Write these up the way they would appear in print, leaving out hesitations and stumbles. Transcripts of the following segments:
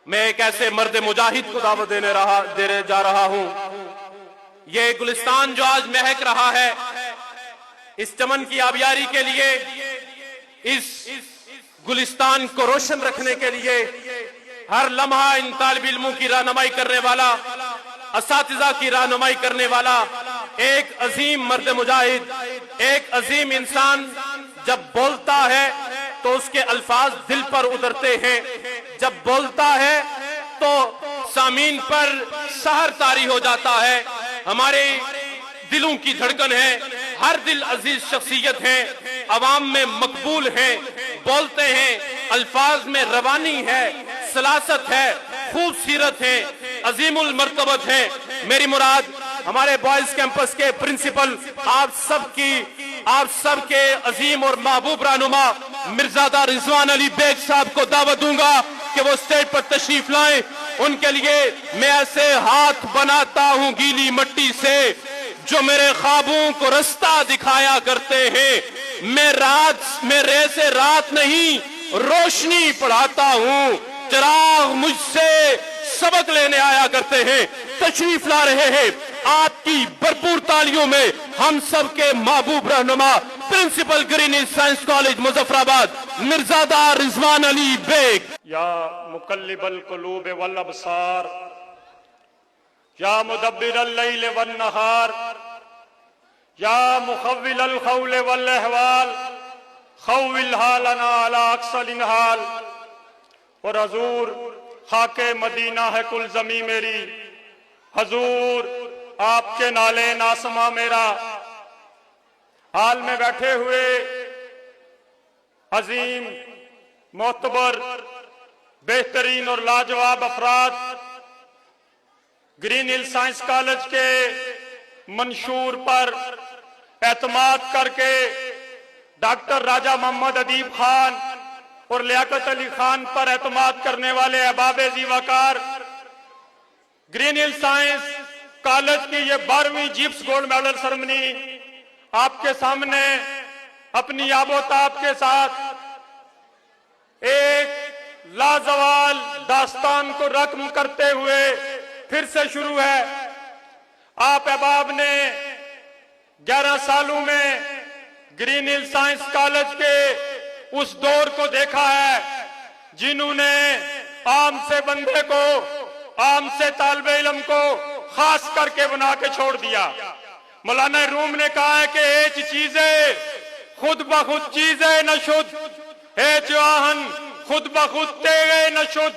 मैं एक ऐसे मर्द मुजाहिद को दावत देने जा रहा हूं। ये गुलिस्तान जो आज महक रहा है, इस चमन की आबियारी के लिए, इस गुलिस्तान को रोशन रखने के लिए हर लम्हा इन तालिब इल्मों की रहनुमाई करने वाला, असातिज़ा की रहनुमाई करने वाला एक अजीम मर्द मुजाहिद, एक अजीम इंसान जब बोलता है तो उसके अल्फाज दिल पर उतरते हैं। जब बोलता है तो सामीन पर सहर तारी हो जाता है। हमारे दिलों की धड़कन है, हर दिल अजीज शख्सियत है, अवाम में मकबूल है, बोलते हैं, अल्फाज में रवानी है, सलासत है, खूबसूरत है, अजीमुल मर्तबत है। मेरी मुराद हमारे बॉयज कैंपस के प्रिंसिपल आप सबके अजीम और महबूब रहनुमा मिर्जादा रिजवान अली बेग साहब को दावत दूंगा कि वो स्टेज पर तशरीफ लाएं। उनके लिए मैं ऐसे हाथ बनाता हूं गीली मिट्टी से जो मेरे ख्वाबों को रास्ता दिखाया करते हैं। मैं रे से रात नहीं रोशनी पढ़ाता हूं, चिराग मुझसे सबक लेने आया करते हैं। तशरीफ ला रहे हैं, आपकी भरपूर तालियों में हम सब के महबूब रहनुमा principal Green Hills Science College Muzaffarabad Mirzada Rizwan Ali Baig. या मुकल्लिबल कुलूब वल अबसार, या मुदब्बिरल लैल वन नहार, या मुखव्विलल खौल वल अहवाल, खव्विल हालना अला अक्सल हाल। और हजूर खाके मदीना है कुल जमी मेरी, हजूर आपके नाले नासमा मेरा। हाल में बैठे हुए अजीम, मोतबर, बेहतरीन और लाजवाब अफराद ग्रीन हिल साइंस कॉलेज के मंशूर पर एतमाद करके डॉक्टर राजा मोहम्मद अदीब खान और लियाकत अली खान पर एतमाद करने वाले अहबाब ज़ीवाकार ग्रीन हिल साइंस कॉलेज की ये 12वीं जिप्स गोल्ड मेडल सेरेमनी आपके सामने अपनी आबोताब के साथ एक लाजवाल दास्तान को रकम करते हुए फिर से शुरू है। आप अहबाब ने 11 सालों में ग्रीन हिल साइंस कॉलेज के उस दौर को देखा है जिन्होंने आम से बंदे को, आम से तालिबे इल्म को खास करके बना के छोड़ दिया। मौलाना रूम ने कहा है कि एच चीजें खुद ब खुद चीजें न शुद्ध, एच आहन खुद ब खुद तेगे न शुद्ध,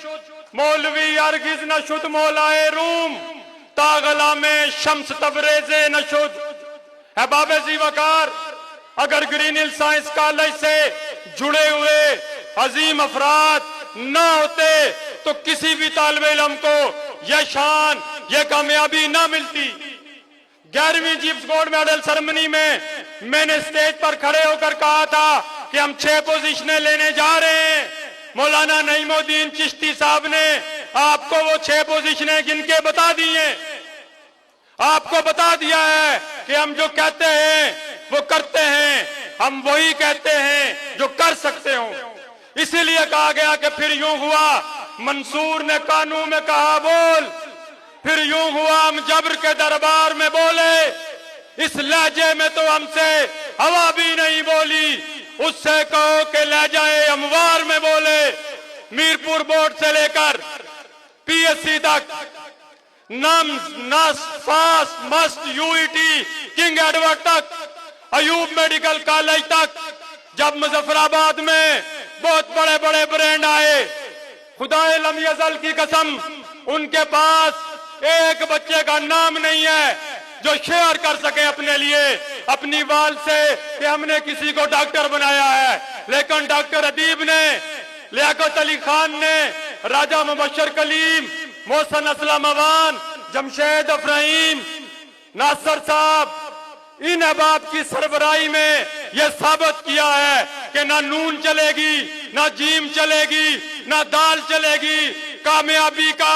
मौलवी अर्गिज न शुद्ध मौलाए रूम, तागला में शम्स तबरेजे न शुद्ध। अहबाब ज़ीवाकार, अगर ग्रीन हिल साइंस कॉलेज से जुड़े हुए अजीम अफराद ना होते तो किसी भी तालिबे इल्म को यह शान, यह कामयाबी ना मिलती। 11वीं जिप्स गोल्ड मेडल सेरेमनी में मैंने स्टेज पर खड़े होकर कहा था कि हम 6 पोजीशनें लेने जा रहे हैं। मौलाना नईमुद्दीन चिश्ती साहब ने आपको वो 6 पोजीशनें गिन के बता दी हैं। आपको बता दिया है कि हम जो कहते हैं वो करते हैं, हम वही कहते हैं जो कर सकते हो। इसीलिए कहा गया कि फिर यूं हुआ मंसूर ने कानून में कहा बोल, फिर यूं हुआ हम जबर के दरबार में बोले। इस लहजे में तो हमसे हवा भी नहीं बोली, उससे कहो कि लहजाए अमवार में बोले। मीरपुर बोर्ड से लेकर पीएससी तक, नम्स, फास, मस्ट, यूईटी, किंग एडवर्ड तक, अयूब मेडिकल कॉलेज तक, जब मुजफ्फराबाद में बहुत बड़े बड़े ब्रांड आए, खुदाए लम यज़ल की कसम उनके पास एक बच्चे का नाम नहीं है जो शेयर कर सके अपने लिए, अपनी वाल से कि हमने किसी को डॉक्टर बनाया है। लेकिन डॉक्टर अदीब ने, लियाकत अली खान ने, राजा मुबशर कलीम, मोहसन असलम अवान, जमशेद अफराइम, नासर साहब, इन अहबाब की सरबराही में यह साबित किया है कि ना नून चलेगी, ना जीम चलेगी, ना दाल चलेगी। कामयाबी का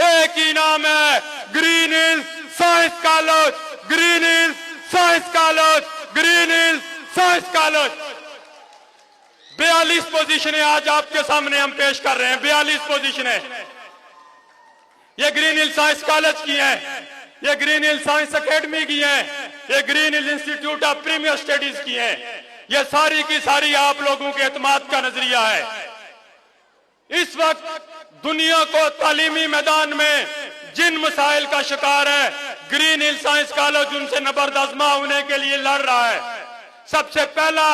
एक ही नाम है, green Hills Science college, green Hills Science college, green Hills Science college. 42 पोजीशनें आज आपके सामने हम पेश कर रहे हैं। 42 पोजीशनें ये ग्रीन हिल साइंस कॉलेज की हैं, ये ग्रीन हिल साइंस एकेडमी की हैं, ये Green Hill Institute of Premier Studies की हैं। ये सारी की सारी आप लोगों के एतमाद का नजरिया है। इस वक्त दुनिया को तालीमी मैदान में जिन मसाइल का शिकार है, ग्रीन हिल साइंस कॉलेज उनसे नबरदाज़मा होने के लिए लड़ रहा है। सबसे पहला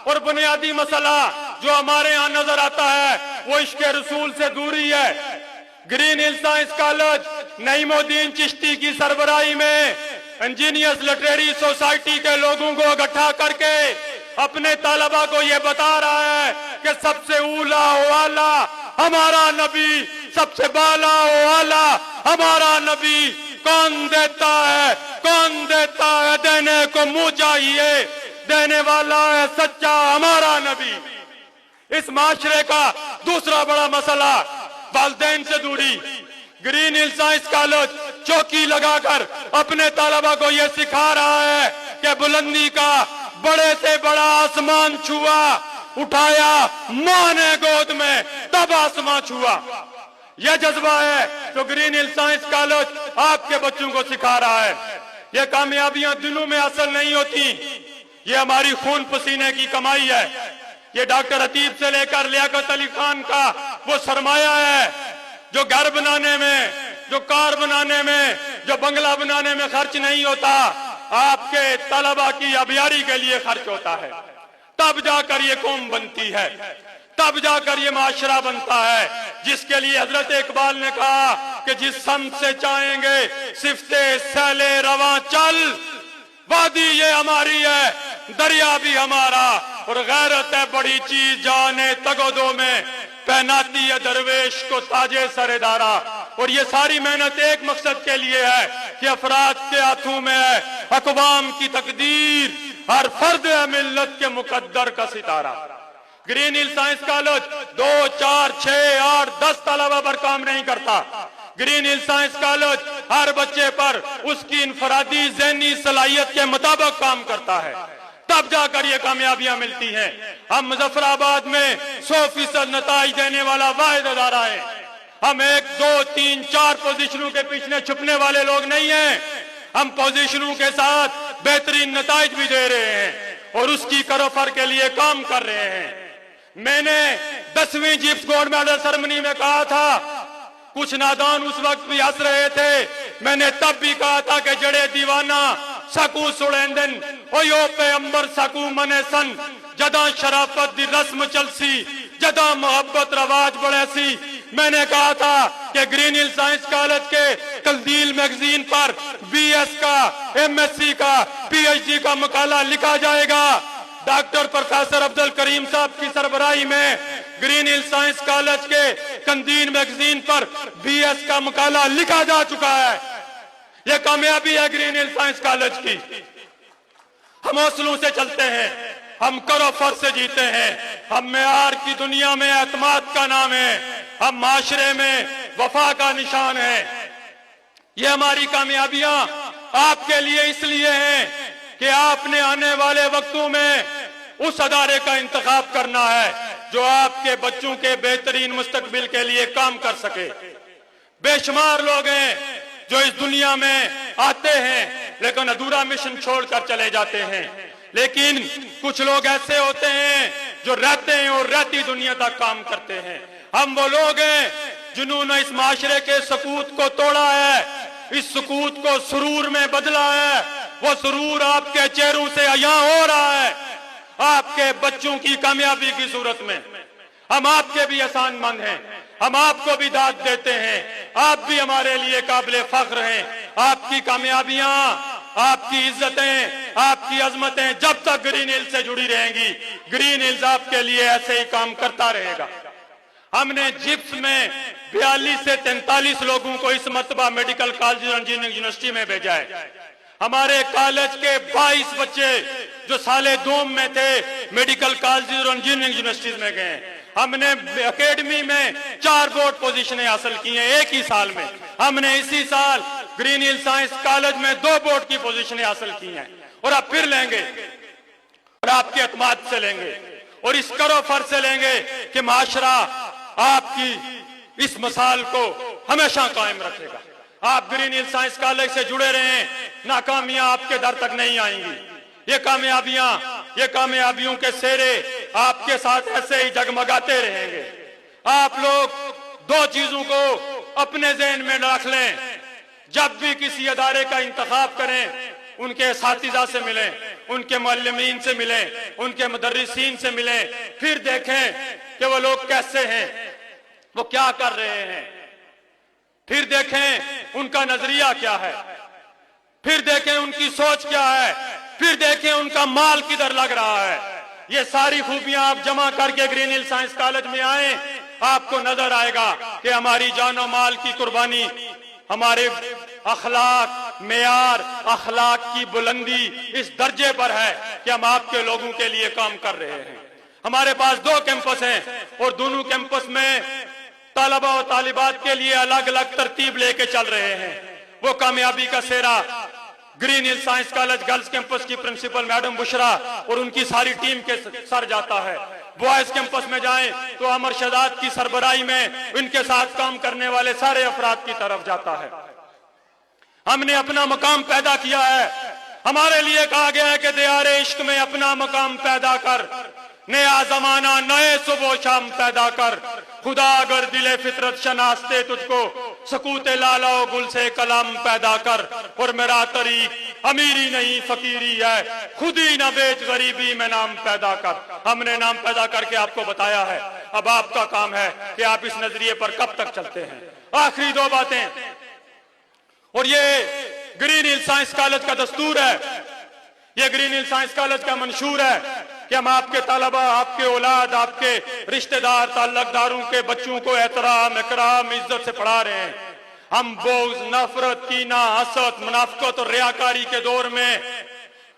और बुनियादी मसला जो हमारे यहाँ नजर आता है वो इश्क रसूल से दूरी है। Green Hill science college Naimuddin Chishti की सरबराही में इंजीनियर्स लिटरेरी सोसाइटी के लोगों को इकट्ठा करके अपने तालबा को ये बता रहा है कि सबसे ऊला वाला हमारा नबी, सबसे बाला वाला हमारा नबी। कौन देता है, कौन देता है, देने को मुंह चाहिए, देने वाला है सच्चा हमारा नबी। इस माशरे का दूसरा बड़ा मसला वालिदैन से दूरी। ग्रीन हिल साइंस कॉलेज चौकी लगाकर अपने तालबा को यह सिखा रहा है कि बुलंदी का बड़े से बड़ा आसमान छुआ, उठाया मां ने गोद में तब आसमान छुआ। यह जज्बा है जो ग्रीन हिल साइंस कॉलेज आपके बच्चों को सिखा रहा है। ये कामयाबियां दिनों में हासिल नहीं होती, ये हमारी खून पसीने की कमाई है। ये डॉक्टर अतीब से लेकर लियाकत अली खान का वो सरमाया है जो घर बनाने में, जो कार बनाने में, जो बंगला बनाने में खर्च नहीं होता, आपके तलबा की अबियारी के लिए खर्च होता है। तब जाकर ये कौम बनती है, तब जाकर ये माशरा बनता है, जिसके लिए हजरत इकबाल ने कहा कि जिस सम से चाहेंगे सिफ्ते सैले रवा चल, वादी ये हमारी है, दरिया भी हमारा, और गैरत है बड़ी चीज जाने तगोदो में, पहनाती है दरवेश को ताजे सरेदारा। और ये सारी मेहनत एक मकसद के लिए है कि अफराद के हाथों में है अक़वाम की तकदीर, हर फर्द है मिल्लत के मुकद्दर का सितारा। ग्रीन हिल साइंस कॉलेज 2, 4, 6, 8, 10 तलबा पर काम नहीं करता। ग्रीन हिल साइंस कॉलेज हर बच्चे पर उसकी इनफरादी ज़हनी सलाहियत के मुताबिक काम करता है, तब जाकर ये कामयाबियां मिलती हैं। हम मुजफ्फराबाद में 100% नताइज देने वाला वाहिद अदारा है। हम 1, 2, 3, 4 पोजीशनों के पीछे छुपने वाले लोग नहीं हैं। हम पोजीशनों के साथ बेहतरीन नताइज भी दे रहे हैं और उसकी करोफर के लिए काम कर रहे हैं। मैंने 10वीं जिप्स गोल्ड मेडल सेरेमनी में कहा था, कुछ नादान उस वक्त भी हंस रहे थे, मैंने तब भी कहा था कि जड़े दीवाना सकू सुड़ेंदन ओयो पे अंबर सकू मने सन, जदा शराफत दी रस्म चलसी, जदा मोहब्बत रवाज बढ़े सी। मैंने कहा था कि ग्रीन हिल साइंस कॉलेज के कलदील मैगजीन पर BS का, MSc का, PhD का मकाला लिखा जाएगा। डॉक्टर प्रोफेसर अब्दुल करीम साहब की सरबराही में ग्रीन हिल साइंस कॉलेज के कंदील मैगजीन पर BS का मकाला लिखा जा चुका है। यह कामयाबी है ग्रीन हिल साइंस कॉलेज की। हम हौसलों से चलते हैं, हम करोफर से जीते हैं, हम मेयार की दुनिया में एतमाद का नाम है, हम माशरे में वफा का निशान है। ये हमारी कामयाबियां आपके लिए इसलिए हैं कि आपने आने वाले वक्तों में उस अदारे का इंतखाब करना है जो आपके बच्चों के बेहतरीन मुस्तकबिल के लिए काम कर सके। बेशुमार लोग हैं जो इस दुनिया में आते हैं लेकिन अधूरा मिशन छोड़कर चले जाते हैं, लेकिन कुछ लोग ऐसे होते हैं जो रहते हैं और रहती दुनिया तक काम करते हैं। हम वो लोग हैं जिन्होंने इस माशरे के सकूत को तोड़ा है, इस सकूत को सुरूर में बदला है। वो सुरूर आपके चेहरों से अया हो रहा है आपके बच्चों की कामयाबी की सूरत में। हम आपके भी एहसानमंद हैं, हम आपको भी दाद देते हैं, आप भी हमारे लिए काबिल फख्र हैं। आपकी कामयाबियां, आपकी इज्जतें, आपकी अजमतें जब तक ग्रीन हिल से जुड़ी रहेंगी, ग्रीन हिल्स आपके लिए ऐसे ही काम करता रहेगा। हमने जिप्स में 42 से 43 लोगों को इस मरतबा मेडिकल कॉलेज और इंजीनियरिंग यूनिवर्सिटी में भेजा है। हमारे कॉलेज के 22 बच्चे जो साले 2 में थे मेडिकल कॉलेज और इंजीनियरिंग यूनिवर्सिटीज में गए। हमने एकेडमी में 4 बोर्ड पोजीशनें हासिल की हैं एक ही साल में। हमने इसी साल ग्रीन हिल साइंस कॉलेज में 2 बोर्ड की पोजीशनें हासिल की हैं और अब फिर लेंगे और आपके एतमाद से लेंगे और इस करोफर से लेंगे कि माशरा आपकी इस मिसाल को हमेशा कायम रखेगा। आप ग्रीन हिल साइंस कॉलेज से जुड़े रहें, नाकामियां आपके दर तक नहीं आएंगी। ये कामयाबियों के सेहरे आपके साथ ऐसे ही जगमगाते रहेंगे। आप लोग दो चीजों को अपने ज़हन में रख लें, जब भी किसी अदारे का इंतखाब करें, उनके साथीजा से मिलें, उनके मुअल्लिमीन से मिलें, उनके मुदर्रिसीन से मिलें, फिर देखें कि वो लोग कैसे हैं, वो क्या कर रहे हैं, फिर देखें उनका नजरिया क्या है, फिर देखें उनकी सोच क्या है, फिर देखें उनका माल किधर लग रहा है। ये सारी खूबियां आप जमा करके ग्रीन हिल साइंस कॉलेज में आए, आपको नजर आएगा कि हमारी जान और माल की कुर्बानी, हमारे अखलाक, मेयार अखलाक की बुलंदी इस दर्जे पर है कि हम आपके लोगों के लिए काम कर रहे हैं। हमारे पास 2 कैंपस हैं और दोनों कैंपस में तालिबा और तालिबात के लिए अलग अलग तरतीब लेके चल रहे हैं। वो कामयाबी का सेहरा Green Hill science college girls campus की प्रिंसिपल मैडम बुशरा और उनकी सारी टीम के सर जाता है। बॉयज कैंपस में जाएं तो अमर शहजाद की सरबराही में इनके साथ काम करने वाले सारे अफराद की तरफ जाता है। हमने अपना मकाम पैदा किया है। हमारे लिए कहा गया है कि दियारे इश्क में अपना मकाम पैदा कर, नया जमाना नए सुबह शाम पैदा कर। खुदा अगर दिले फितरत शनास्ते तुझको, सकूते लाला गुल से कलाम पैदा कर। और मेरा तरीक अमीरी नहीं फकीरी है, खुद ही न बेच गरीबी में नाम पैदा कर। हमने नाम पैदा करके आपको बताया है, अब आपका काम है कि आप इस नजरिए पर कब तक चलते हैं। आखिरी 2 बातें, और ये ग्रीन हिल साइंस कॉलेज का दस्तूर है, ये ग्रीन हिल साइंस कॉलेज का मंशूर है कि हम आपके तलबा, आपके औलाद, आपके रिश्तेदार, ताल्लुकदारों के बच्चों को एहतराम, इकराम, इज्जत से पढ़ा रहे हैं। हम बोझ, नफरत, कीना, हसद, मुनाफिकत और रियाकारी के दौर में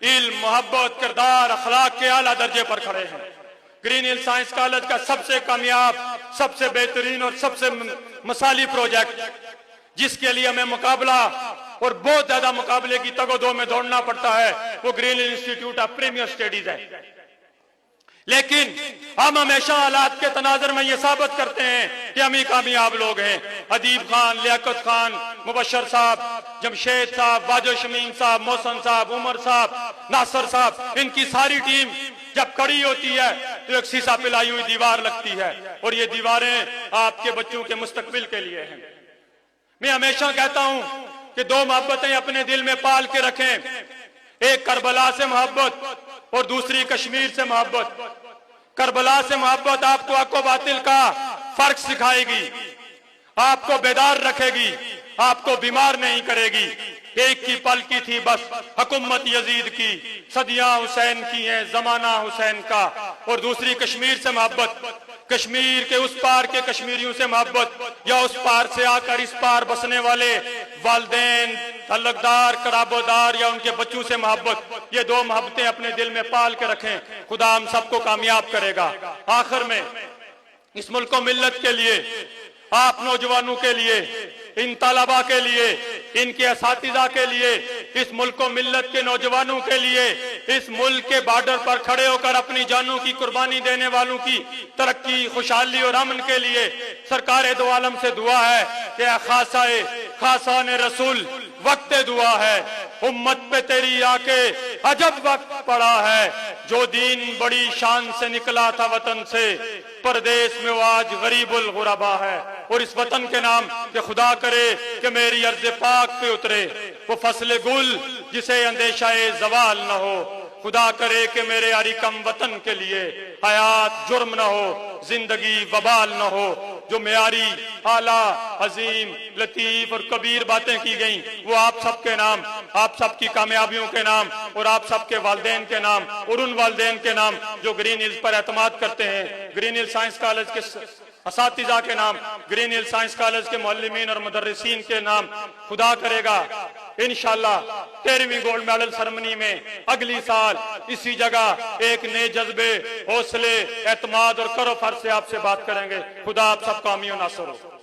इल्म, मोहब्बत, किरदार, अखलाक के आला दर्जे पर खड़े हैं। ग्रीन हिल साइंस कॉलेज का सबसे कामयाब, सबसे बेहतरीन और सबसे मिसाली प्रोजेक्ट, जिसके लिए हमें मुकाबला और बहुत ज्यादा मुकाबले की तगोदो में दौड़ना पड़ता है, वो Green Hill Institute of Premier Studies है। लेकिन हम हमेशा हालात के तनाजर में ये साबित करते हैं कि हम ही कामयाब लोग हैं। अदीब खान, लियाकत खान, मुबशर साहब, जमशेद साहब, वाजो शमीम साहब, मोहसन साहब, उमर साहब, नासर साहब, इनकी सारी टीम जब खड़ी होती है तो एक शीशा पिलाई हुई दीवार लगती है, और ये दीवारें आपके बच्चों के मुस्तकबिल के लिए हैं। मैं हमेशा कहता हूं कि 2 मोहब्बतें अपने दिल में पाल के रखें, एक करबला से मोहब्बत और दूसरी कश्मीर से मोहब्बत। करबला से मोहब्बत आपको हक व बातिल का फर्क सिखाएगी, आपको बेदार रखेगी, आपको बीमार नहीं करेगी। एक की पल की थी बस हुकूमत यजीद की, सदियां हुसैन की हैं, जमाना हुसैन का। और दूसरी कश्मीर से मोहब्बत, कश्मीर के उस पार के कश्मीरियों से मोहब्बत, या उस पार से आकर इस पार बसने वाले वालिदैन, ताल्लुकदार, कराबोदार या उनके बच्चों से मोहब्बत। ये 2 मोहब्बतें अपने दिल में पाल के रखें, खुदा हम सबको कामयाब करेगा। आखिर में इस मुल्क को मिल्लत के लिए, आप नौजवानों के लिए, इन तालबा के लिए, इनके असातिज़ा के लिए, इस मुल्क को मिल्लत के नौजवानों के लिए, इस मुल्क के बॉर्डर पर खड़े होकर अपनी जानों की कुर्बानी देने वालों की तरक्की, खुशहाली और अमन के लिए सरकार दो आलम से दुआ है कि खासा ने रसूल वक्त दुआ है, उम्मत पे तेरी आके अजब वक्त पड़ा है। जो दीन बड़ी शान से निकला था वतन से, परदेश में वो आज गरीबुल गुरबा है। और इस वतन के नाम के खुदा करे कि मेरी अर्ज़ पाक पे उतरे वो फसल गुल जिसे अंदेशा जवाल न हो। खुदा करे कि मेरे अरिकम वतन के लिए हयात जुर्म न हो, जिंदगी वबाल न हो। जो मेयारी, आला, अजीम, लतीफ और कबीर बातें की गई, वो आप सबके नाम, आप सबकी कामयाबियों के नाम और आप सबके वालिदैन के नाम और उन वालिदैन के नाम जो ग्रीन हिल्स पर एतमाद करते हैं, ग्रीन हिल साइंस कॉलेज के असातिज़ा के नाम, ग्रीन हिल साइंस कॉलेज के मुअल्लिमीन और मुदर्रिसीन के नाम। खुदा करेगा इंशाअल्लाह 13वीं गोल्ड मेडल सेरेमनी में अगली साल इसी जगह एक नए जज्बे, हौसले, एतमाद और करो फर्ज से आपसे बात करेंगे। खुदा आप सबका अमीन नासर हो।